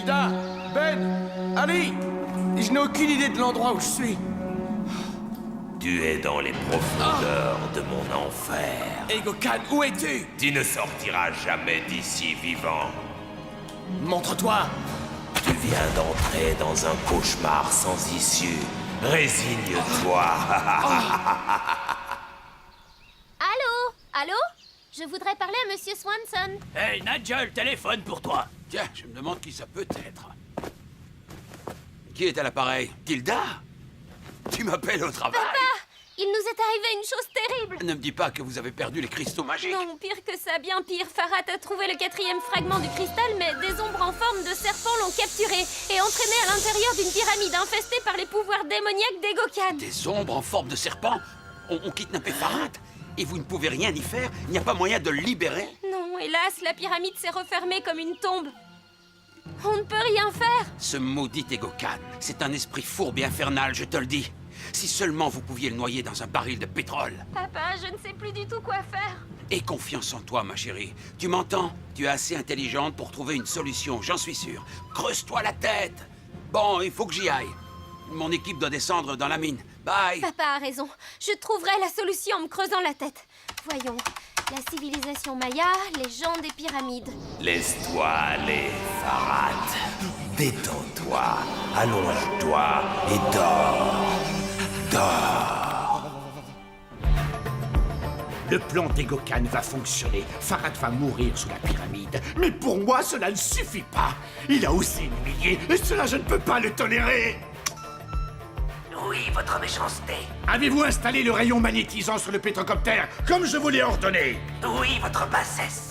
Tilda, Ben, Ali, je n'ai aucune idée de l'endroit où je suis. Tu es dans les profondeurs de mon enfer. Egokan, où es-tu? Tu ne sortiras jamais d'ici vivant. Montre-toi. Tu viens d'entrer dans un cauchemar sans issue. Résigne-toi. Allô? Allô? Je voudrais parler à Monsieur Swanson. Hey, Nigel, téléphone pour toi. Tiens, je me demande qui ça peut être. Qui est à l'appareil? Tilda? Tu m'appelles au travail? Papa! Il nous est arrivé une chose terrible. Ne me dis pas que vous avez perdu les cristaux magiques. Non, pire que ça, bien pire. Farhat a trouvé le 4e fragment du cristal, mais des ombres en forme de serpent l'ont capturé et entraîné à l'intérieur d'une pyramide infestée par les pouvoirs démoniaques d'Egokan. Des ombres en forme de serpent ont kidnappé Farhat et vous ne pouvez rien y faire? Il n'y a pas moyen de le libérer? Non, hélas, la pyramide s'est refermée comme une tombe. On ne peut rien faire. Ce maudit Egokan, c'est un esprit fourbe et infernal, je te le dis. Si seulement vous pouviez le noyer dans un baril de pétrole. Papa, je ne sais plus du tout quoi faire. Aie confiance en toi, ma chérie. Tu m'entends? Tu es assez intelligente pour trouver une solution, j'en suis sûr. Creuse-toi la tête. Bon, il faut que j'y aille. Mon équipe doit descendre dans la mine. Bye. Papa a raison. Je trouverai la solution en me creusant la tête. Voyons. La civilisation Maya, les gens des pyramides. Laisse-toi aller, Farhat. Détends-toi, allonge-toi et dors. Dors. Le plan d'Egokan va fonctionner. Farhat va mourir sous la pyramide. Mais pour moi, cela ne suffit pas. Il a osé m'humilier, et cela, je ne peux pas le tolérer. Oui, votre méchanceté. Avez-vous installé le rayon magnétisant sur le pétrocoptère, comme je vous l'ai ordonné? Oui, votre bassesse.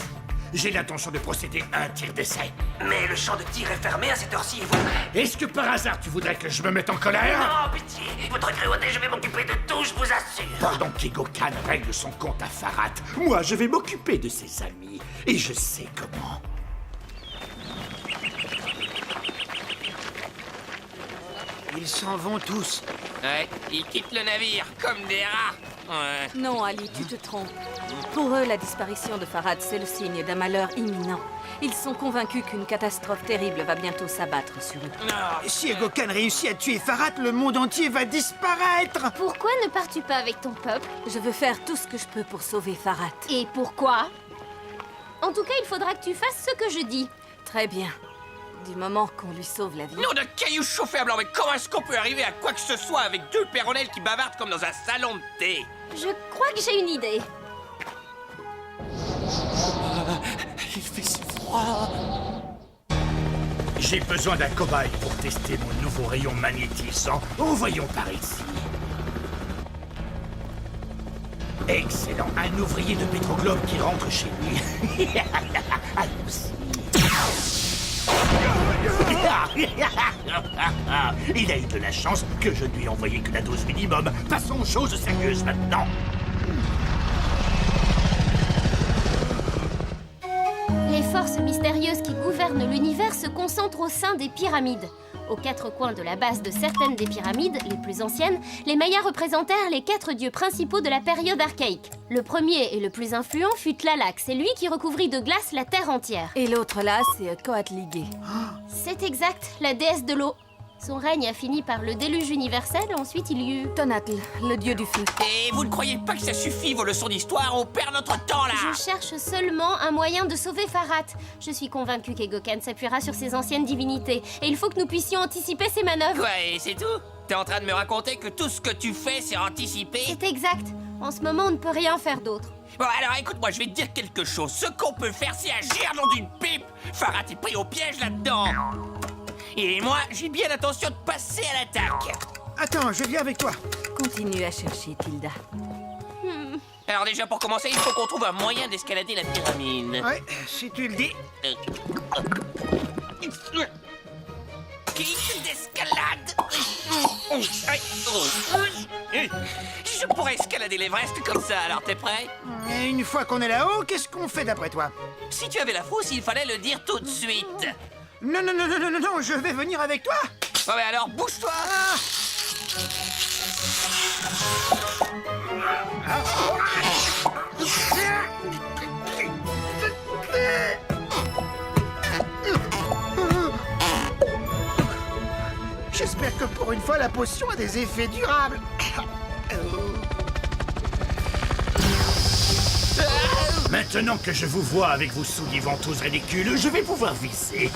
J'ai l'intention de procéder à un tir d'essai. Mais le champ de tir est fermé à cette heure-ci, vous... Est-ce que par hasard tu voudrais que je me mette en colère? Non, pitié. Votre cruauté, je vais m'occuper de tout, je vous assure. Pendant qu'Egokan règle son compte à Farhat, moi je vais m'occuper de ses amis. Et je sais comment. Ils s'en vont tous. Ouais, ils quittent le navire, comme des rats. Ouais. Non, Ali, tu te trompes. Pour eux, la disparition de Farhat, c'est le signe d'un malheur imminent. Ils sont convaincus qu'une catastrophe terrible va bientôt s'abattre sur eux. Si Egokan réussit à tuer Farhat, le monde entier va disparaître. Pourquoi ne pars-tu pas avec ton peuple? Je veux faire tout ce que je peux pour sauver Farhat. Et pourquoi? En tout cas, il faudra que tu fasses ce que je dis. Très bien. Du moment qu'on lui sauve la vie. Nom de cailloux chauffés à blanc, mais comment est-ce qu'on peut arriver à quoi que ce soit avec deux péronnelles qui bavardent comme dans un salon de thé? Je crois que j'ai une idée. Il fait si froid. J'ai besoin d'un cobaye pour tester mon nouveau rayon magnétisant. Envoyons par ici. Excellent. Un ouvrier de Pétroglobe qui rentre chez lui. Allons-y. Il a eu de la chance que je ne lui ai envoyé que la dose minimum. Passons aux choses sérieuses maintenant. Les forces mystérieuses qui gouvernent l'univers se concentrent au sein des pyramides. Aux 4 coins de la base de certaines des pyramides, les plus anciennes, les Mayas représentèrent les 4 dieux principaux de la période archaïque. Le premier et le plus influent fut Tlaloc, c'est lui qui recouvrit de glace la terre entière. Et l'autre là, c'est Coatligé. C'est exact, la déesse de l'eau. Son règne a fini par le déluge universel, ensuite il y eut... Tonatl, le dieu du feu. Et vous ne croyez pas que ça suffit, vos leçons d'histoire? On perd notre temps, là. Je cherche seulement un moyen de sauver Farhat. Je suis convaincue qu'Egokan s'appuiera sur ses anciennes divinités, et il faut que nous puissions anticiper ses manœuvres. Quoi, et c'est tout? T'es en train de me raconter que tout ce que tu fais, c'est anticiper? C'est exact. En ce moment, on ne peut rien faire d'autre. Bon, alors écoute-moi, je vais te dire quelque chose. Ce qu'on peut faire, c'est agir dans d'une pipe. Farhat est pris au piège là-dedans. Et moi, j'ai bien l'intention de passer à l'attaque. Attends, je viens avec toi. Continue à chercher, Tilda. Alors déjà, pour commencer, il faut qu'on trouve un moyen d'escalader la pyramide. Ouais, si tu le dis. Kit d'escalade. Je pourrais escalader l'Everest comme ça, alors t'es prêt? Et une fois qu'on est là-haut, qu'est-ce qu'on fait d'après toi? Si tu avais la frousse, il fallait le dire tout de suite. Non, non, non, non, non, non, non, je vais venir avec toi. Bon, mais alors, bouge-toi. J'espère que pour une fois, la potion a des effets durables. Maintenant que je vous vois avec vos sous ventouses ridicules, je vais pouvoir viser.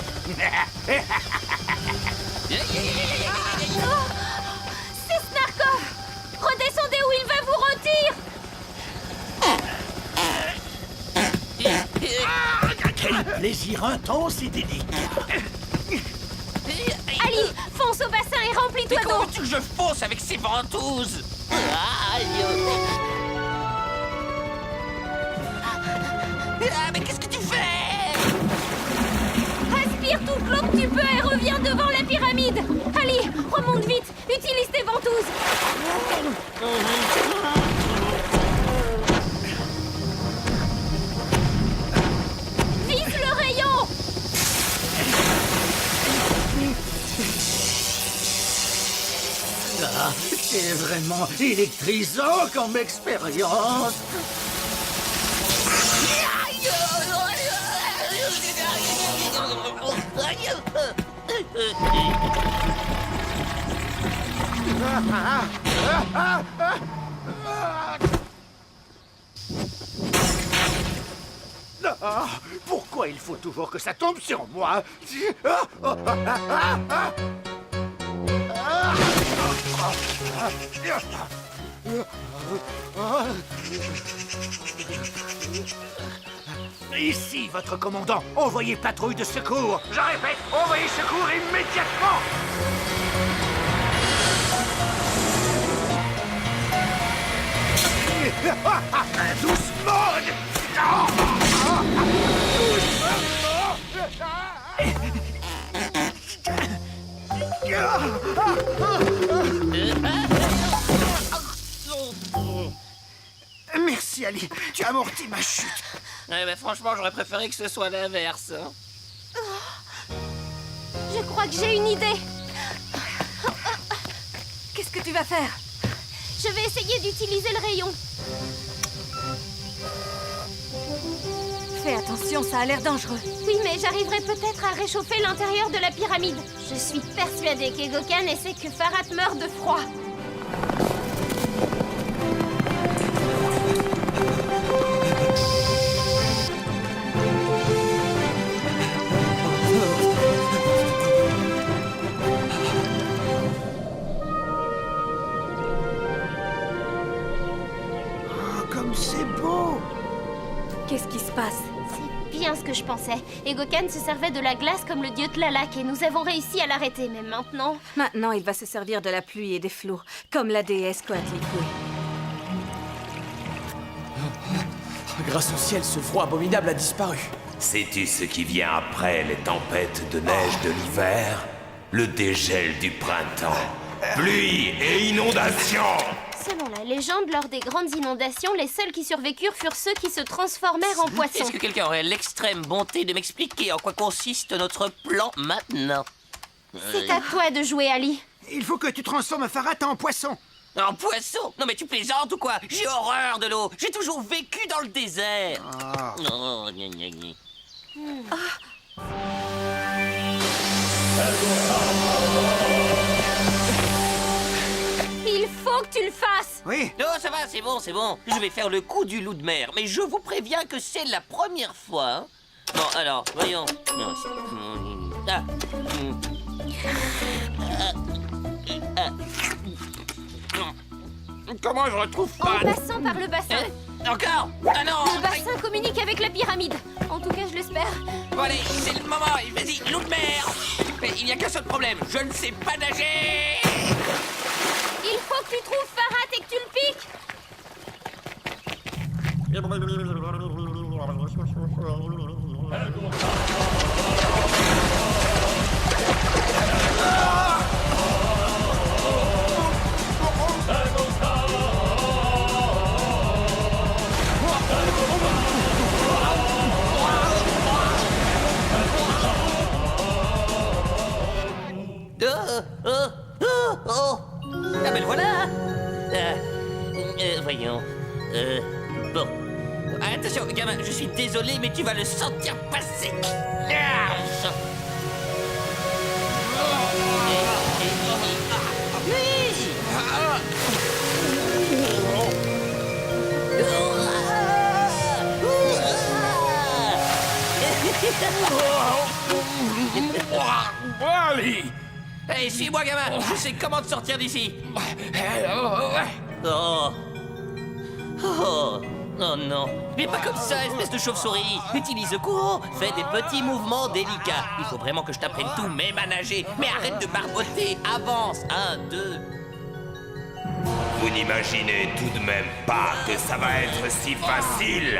C'est Snarkov! Redescendez ou il va vous rôtir! Quel plaisir intense et délicat. Ali, fonce au bassin et remplis-toi Mais comment d'eau! veux-tu que je fonce avec ces ventouses? Mais qu'est-ce que tu fais? Aspire toute l'eau que tu peux et reviens devant la pyramide! Ali, remonte vite! Utilise tes ventouses! Vise le rayon! Ah, c'est vraiment électrisant comme expérience. Ah, pourquoi il faut toujours que ça tombe sur moi? Ici, votre commandant. Envoyez patrouille de secours. Je répète, envoyez secours immédiatement. Doucement. Merci, Ali. Tu as amorti ma chute. Ouais, mais franchement, j'aurais préféré que ce soit l'inverse. Hein. Je crois que j'ai une idée! Qu'est-ce que tu vas faire? Je vais essayer d'utiliser le rayon. Fais attention, ça a l'air dangereux. Oui, mais j'arriverai peut-être à réchauffer l'intérieur de la pyramide. Je suis persuadée qu'Egokan essaie que Farhat meure de froid. Oh, comme c'est beau. Qu'est-ce qui se passe? C'est bien ce que je pensais. Egokan se servait de la glace comme le dieu Tlalak et nous avons réussi à l'arrêter. Mais maintenant... Maintenant, il va se servir de la pluie et des flots, comme la déesse Coatlicue. Grâce au ciel, ce froid abominable a disparu. Sais-tu ce qui vient après les tempêtes de neige de l'hiver? Le dégel du printemps. Pluie et inondations. Selon la légende, lors des grandes inondations, les seuls qui survécurent furent ceux qui se transformèrent en poissons. Est-ce que quelqu'un aurait l'extrême bonté de m'expliquer en quoi consiste notre plan maintenant? C'est à toi de jouer, Ali. Il faut que tu transformes Farhat en poisson. En poisson? Non mais tu plaisantes ou quoi? J'ai horreur de l'eau. J'ai toujours vécu dans le désert. Oh, gna, gna, gna. Il faut que tu le fasses. Oui. Non, ça va, c'est bon, c'est bon. Je vais faire le coup du loup de mer, mais je vous préviens que c'est la première fois. Hein. Bon, alors, voyons. Non, ah. Comment je retrouve En pas passant par le bassin. Encore? Ah non! Le bassin communique avec la pyramide. En tout cas, je l'espère. Bon allez, c'est le moment. Vas-y, loup de mer. Mais il n'y a qu'un seul problème. Je ne sais pas nager. Il faut que tu trouves Farhat et que tu le piques. Oh. Ah ben le voilà. Voyons. Bon. Attention, gamin, je suis désolé, mais tu vas le sentir passer. Ah. Allez. Hey, suis-moi, gamin. Je sais comment te sortir d'ici. Oh. Oh. Oh non. Mais pas comme ça, espèce de chauve-souris. Utilise le courant. Fais des petits mouvements délicats. Il faut vraiment que je t'apprenne tout, même à nager. Mais arrête de barboter. Avance. 1, 2... Vous n'imaginez tout de même pas que ça va être si facile.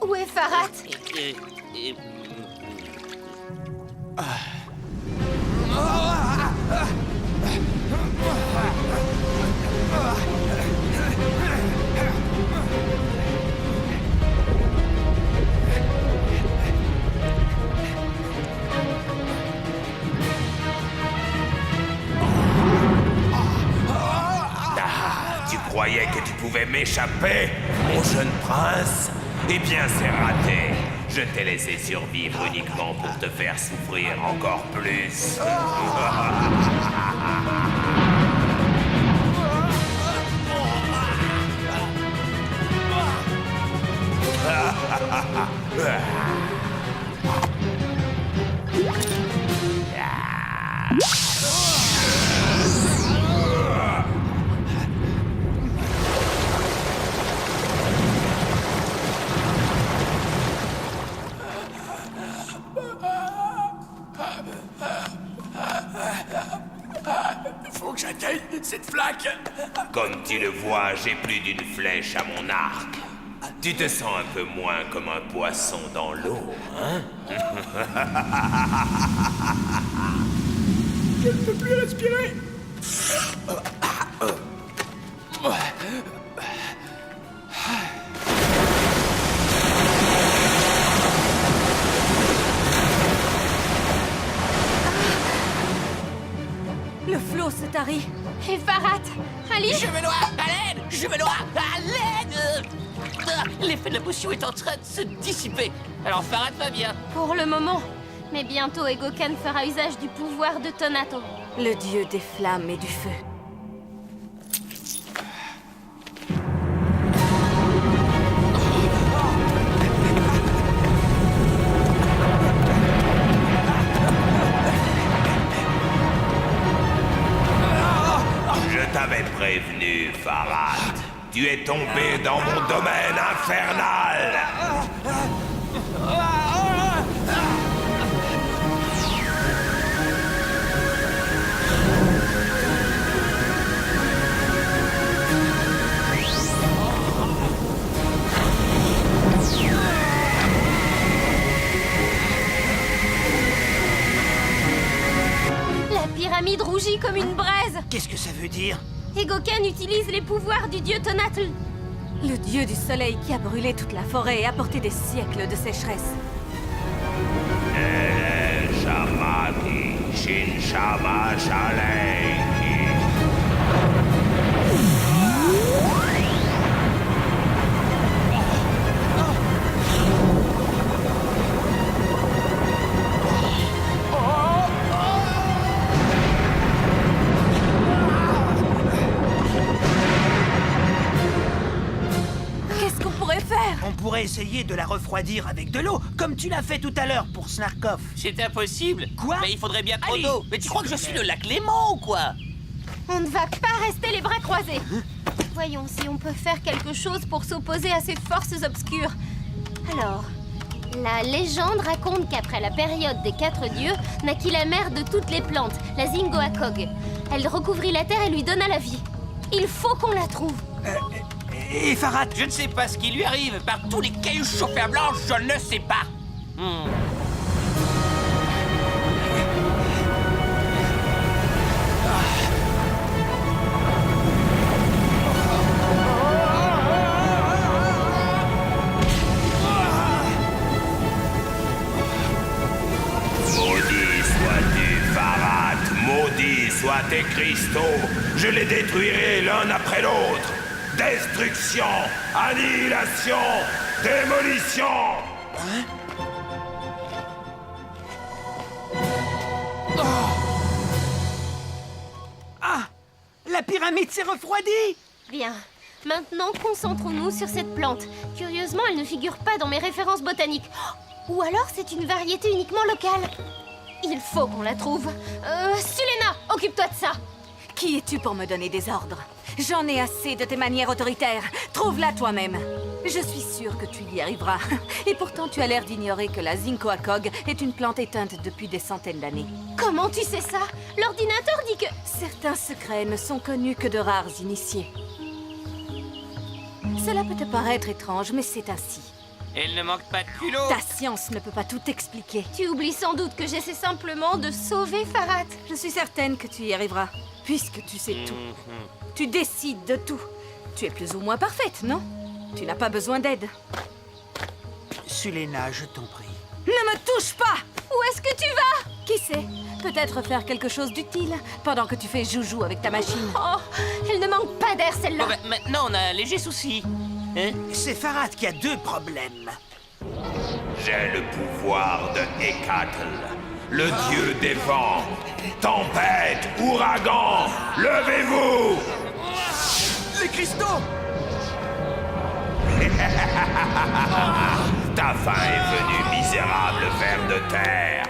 Où est Farhat? Tu croyais que tu pouvais m'échapper, mon jeune prince? Eh bien, c'est raté. Je t'ai laissé survivre uniquement pour te faire souffrir encore plus. Faut que j'atteigne cette flaque. Comme tu le vois, j'ai plus d'une flèche à mon arc. Tu te sens un peu moins comme un poisson dans l'eau, hein? Je ne peux plus respirer. Le flot se tarit. Et Farhat? Ali? Je me noie. À l'aide. Je me noie. À l'aide. L'effet de la potion est en train de se dissiper. Alors Farhat va bien. Pour le moment. Mais bientôt, Egokan fera usage du pouvoir de Tonato. Le dieu des flammes et du feu. Je t'avais prévenu, Farhat. Tu es tombé dans mon domaine infernal. La pyramide rougit comme une braise. Qu'est-ce que ça veut dire? Egokan utilise les pouvoirs du dieu Tonatl. Le dieu du soleil qui a brûlé toute la forêt et apporté des siècles de sécheresse. Shamaki, Shinshama Shaleki. Qu'est-ce qu'on pourrait faire? On pourrait essayer de la refroidir avec de l'eau, comme tu l'as fait tout à l'heure pour Snarkov. C'est impossible. Quoi? Mais il faudrait bien trop Allez. d'eau. Mais tu crois que je suis le lac Léman ou quoi? On ne va pas rester les bras croisés. Voyons si on peut faire quelque chose pour s'opposer à ces forces obscures. Alors, la légende raconte qu'après la période des 4 dieux, naquit la mère de toutes les plantes, la Zingoakog. Elle recouvrit la terre et lui donna la vie. Il faut qu'on la trouve. Et Farhat? Je ne sais pas ce qui lui arrive. Par tous les cailloux chauffés à blanche, je ne sais pas. Maudit sois-tu, Farhat, maudits soient tes cristaux, Je les détruirai l'un après l'autre. Destruction, annihilation, démolition. Ah! La pyramide s'est refroidie! Bien. Maintenant, concentrons-nous sur cette plante. Curieusement, elle ne figure pas dans mes références botaniques. Ou alors, c'est une variété uniquement locale. Il faut qu'on la trouve. Sulena, occupe-toi de ça. Qui es-tu pour me donner des ordres? J'en ai assez de tes manières autoritaires. Trouve-la toi-même. Je suis sûre que tu y arriveras. Et pourtant, tu as l'air d'ignorer que la Zincoacog est une plante éteinte depuis des centaines d'années. Comment tu sais ça? L'ordinateur dit que... Certains secrets ne sont connus que de rares initiés. Cela peut te paraître étrange, mais c'est ainsi. Elle ne manque pas de culot. Ta science ne peut pas tout expliquer. Tu oublies sans doute que j'essaie simplement de sauver Farhat. Je suis certaine que tu y arriveras, puisque tu sais tout. Tu décides de tout. Tu es plus ou moins parfaite, non? Tu n'as pas besoin d'aide. Sulena, je t'en prie. Ne me touche pas! Où est-ce que tu vas? Qui sait? Peut-être faire quelque chose d'utile pendant que tu fais joujou avec ta machine. Oh, elle ne manque pas d'air, celle-là. Bon, ben, maintenant, on a un léger souci. Hein? C'est Farhat qui a deux problèmes. J'ai le pouvoir de Hecatl, le dieu des vents. Tempête, ouragan, levez-vous! Les cristaux! Ta fin est venue, misérable ver de terre.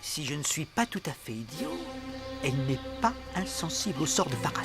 Si je ne suis pas tout à fait idiot, elle n'est pas insensible au sort de Farhat.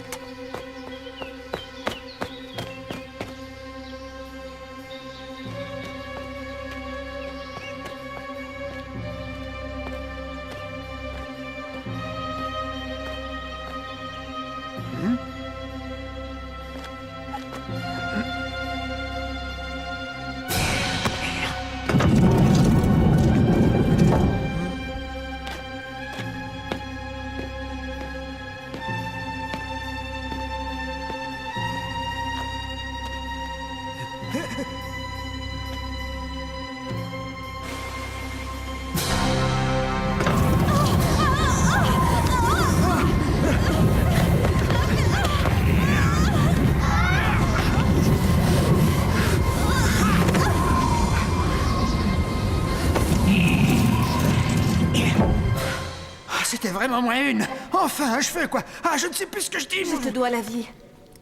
C'était vraiment moins une. Enfin, un cheveu, quoi. Ah, je ne sais plus ce que je dis. Je te dois la vie.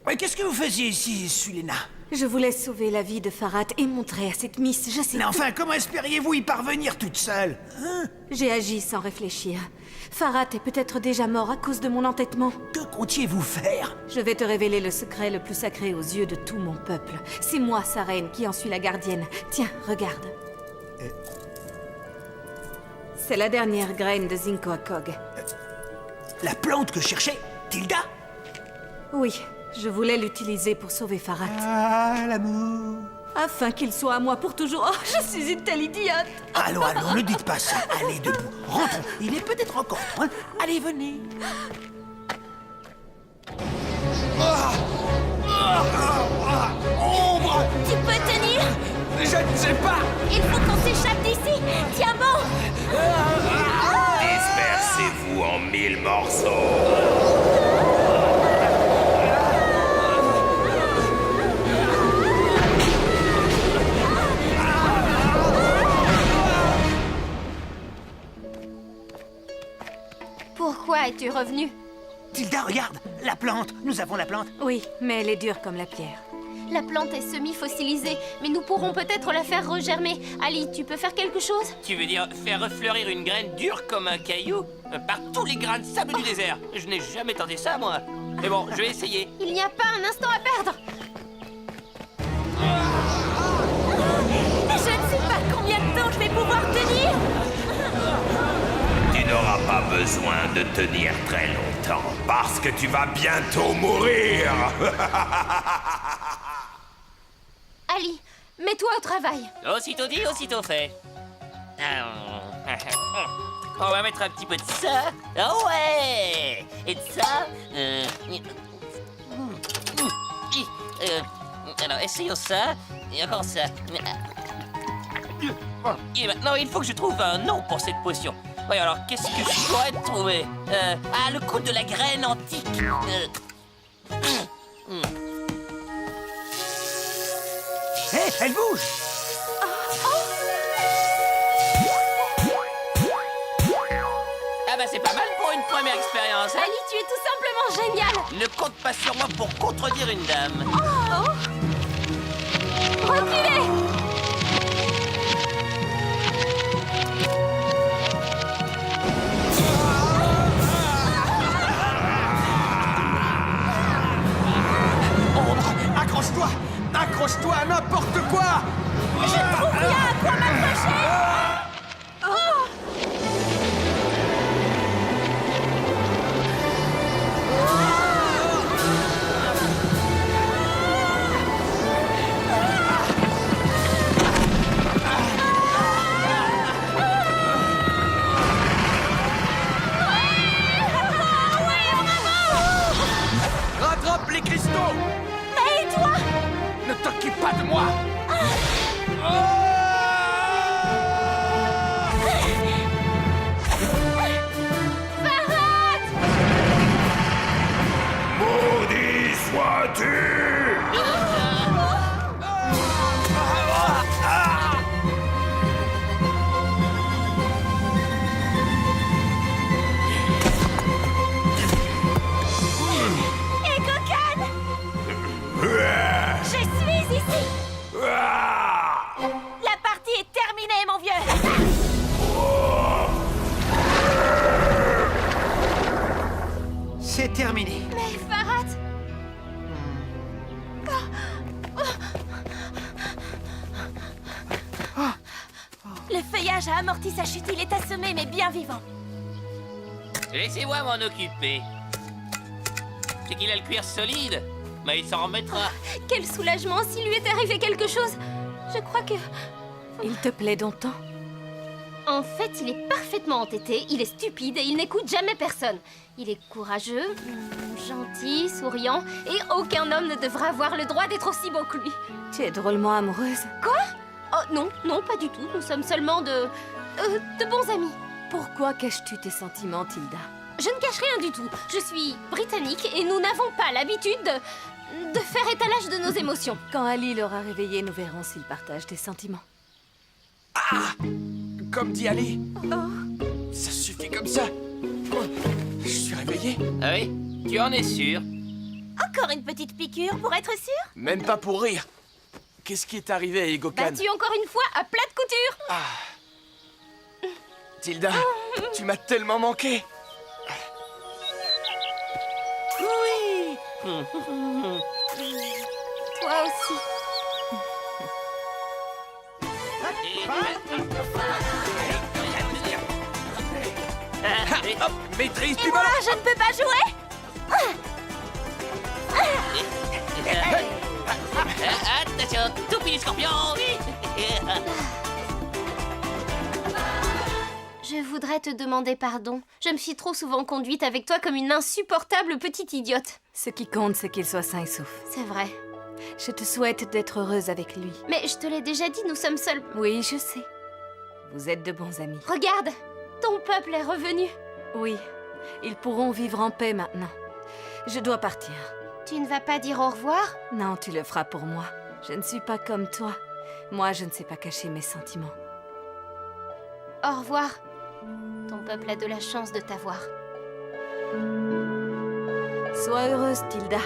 Mais qu'est-ce que vous faisiez ici, Sulena? Je voulais sauver la vie de Farhat et montrer à cette miss, je sais Mais tout. enfin, comment espériez-vous y parvenir toute seule? Hein? J'ai agi sans réfléchir. Farhat est peut-être déjà mort à cause de mon entêtement. Que comptiez-vous faire? Je vais te révéler le secret le plus sacré aux yeux de tout mon peuple. C'est moi, sa reine, qui en suis la gardienne. Tiens, regarde. C'est la dernière graine de Zincoacog. La plante que cherchait Tilda? Oui, je voulais l'utiliser pour sauver Farhat. Ah, l'amour. Afin qu'il soit à moi pour toujours. Oh, je suis une telle idiote. Allons, allons, ne dites pas ça. Allez, debout. Rentrons. Il est peut-être encore temps. Allez, venez. Ombre! Tu peux tenir? Je ne sais pas! Il faut qu'on s'échappe d'ici. Tiens bon. Dispersez-vous en 1000 morceaux. Pourquoi es-tu revenu? Tilda, regarde. La plante. Nous avons la plante. Oui, mais elle est dure comme la pierre. La plante est semi-fossilisée, mais nous pourrons peut-être la faire regermer. Ali, tu peux faire quelque chose? Tu veux dire faire refleurir une graine dure comme un caillou par tous les grains de sable du désert? Je n'ai jamais tenté ça, moi. Mais bon, je vais essayer. Il n'y a pas un instant à perdre. Je ne sais pas combien de temps je vais pouvoir tenir. Tu n'auras pas besoin de tenir très longtemps, parce que tu vas bientôt mourir. Ali, mets-toi au travail. Aussitôt dit, aussitôt fait. On va mettre un petit peu de ça. Oh ouais! Et de ça. Alors, essayons ça. Et encore ça. Et maintenant, il faut que je trouve un nom pour cette potion. Oui, alors, qu'est-ce que je pourrais te trouver Ah, le coup de la graine antique. Hé, elle bouge! Ah bah, c'est pas mal pour une première expérience, hein. Ali, tu es tout simplement génial. Ne compte pas sur moi pour contredire une dame. Reculez. Ombre, accroche-toi! Accroche-toi à n'importe quoi! Rattrape les cristaux! Et toi? Ne t'occupe pas de moi! Maudit sois-tu! Et Gokan! Je suis ici! La partie est terminée, mon vieux! C'est terminé. Mais Farhat! Le feuillage a amorti sa chute, il est assommé mais bien vivant. Laissez-moi m'en occuper. C'est qu'il a le cuir solide, mais il s'en remettra. Quel soulagement s'il lui était arrivé quelque chose! Je crois que... Il te plaît donc tant? En fait, il est parfaitement entêté, il est stupide et il n'écoute jamais personne. Il est courageux, gentil, souriant, et aucun homme ne devra avoir le droit d'être aussi beau que lui. Tu es drôlement amoureuse. Oh non, non, pas du tout, nous sommes seulement de bons amis. Pourquoi caches-tu tes sentiments, Tilda? Je ne cache rien du tout, je suis britannique et nous n'avons pas l'habitude de faire étalage de nos émotions. Quand Ali l'aura réveillé, nous verrons s'il partage tes sentiments. Comme dit Ali. Ça suffit comme ça. Je suis réveillé. Ah oui? Tu en es sûr? Encore une petite piqûre pour être sûr? Même pas pour rire. Qu'est-ce qui est arrivé à Egokan? Battu encore une fois à plat de couture. Tilda, tu m'as tellement manqué. Toi aussi. Hop, maîtrise du Moi, ballon. je ne peux pas jouer. Attention, toupie les scorpions. Je voudrais te demander pardon. Je me suis trop souvent conduite avec toi comme une insupportable petite idiote. Ce qui compte, c'est qu'il soit sain et sauf. C'est vrai. Je te souhaite d'être heureuse avec lui. Mais je te l'ai déjà dit, nous sommes seuls. Oui, je sais. Vous êtes de bons amis. Regarde, ton peuple est revenu. Oui, ils pourront vivre en paix maintenant. Je dois partir. Tu ne vas pas dire au revoir? Non, tu le feras pour moi. Je ne suis pas comme toi. Moi, je ne sais pas cacher mes sentiments. Au revoir. Ton peuple a de la chance de t'avoir. Sois heureuse, Tilda.